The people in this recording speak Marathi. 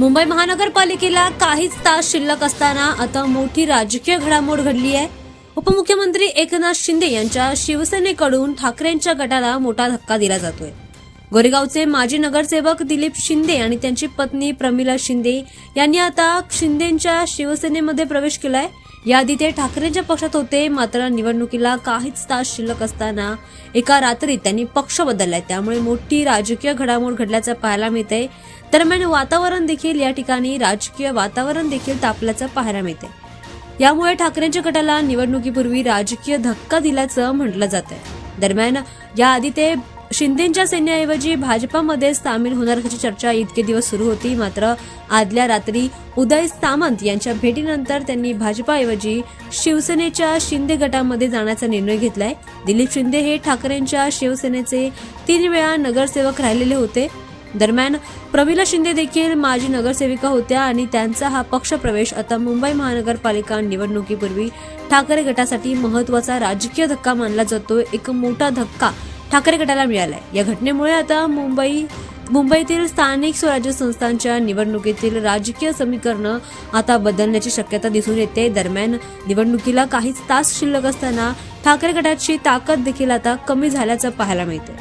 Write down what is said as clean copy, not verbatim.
मुंबई महानगरपालिकेला काहीच तास शिल्लक असताना आता मोठी राजकीय घडामोड घडली आहे। उपमुख्यमंत्री एकनाथ शिंदे यांच्या शिवसेनेकडून ठाकरेंच्या गटाला मोठा धक्का दिला जातोय। गोरेगावचे माजी नगरसेवक दिलीप शिंदे आणि त्यांची पत्नी प्रमिला शिंदे यांनी आता शिंदेंच्या शिवसेनेमध्ये प्रवेश केलाय। याआधी ते ठाकरेंच्या पक्षात होते, मात्र निवडणुकीला काहीच तास शिल्लक असताना एका रात्रीत त्यांनी पक्ष बदललाय। त्यामुळे मोठी राजकीय घडामोड घडल्याचं पाहायला मिळतंय। दरम्यान राजकीय वातावरण देखील तापल्याचं पाहायला मिळतंय। यामुळे ठाकरेंच्या गटाला निवडणुकीपूर्वी राजकीय धक्का दिल्याचं म्हटलं जातंय। दरम्यान याआधी ते शिंदेंच्या सैन्याऐवजी भाजपामध्ये सामील होणार असल्याची चर्चा इतके दिवस सुरू होती, मात्र आदल्या रात्री उदय सामंत यांच्या भेटीनंतर त्यांनी भाजपाऐवजी शिवसेनेच्या शिंदे गटामध्ये जाण्याचा निर्णय घेतलाय। दिलीप शिंदे हे ठाकरेंच्या शिवसेनेचे 3 वेळा नगरसेवक राहिलेले होते। दरम्यान प्रमिला शिंदे देखील माजी नगरसेविका होत्या आणि त्यांचा हा पक्षप्रवेश आता मुंबई महानगरपालिका निवडणुकीपूर्वी ठाकरे गटासाठी महत्त्वाचा राजकीय धक्का मानला जातो। एक मोठा धक्का ठाकरे गटाला मिळालाय। या घटनेमुळे आता मुंबईतील स्थानिक स्वराज्य संस्थांच्या निवडणुकीतील राजकीय समीकरण आता बदलण्याची शक्यता दिसून येते। दरम्यान निवडणुकीला काहीच तास शिल्लक असताना ठाकरे गटाची ताकद देखील आता कमी झाल्याचं पाहायला मिळते।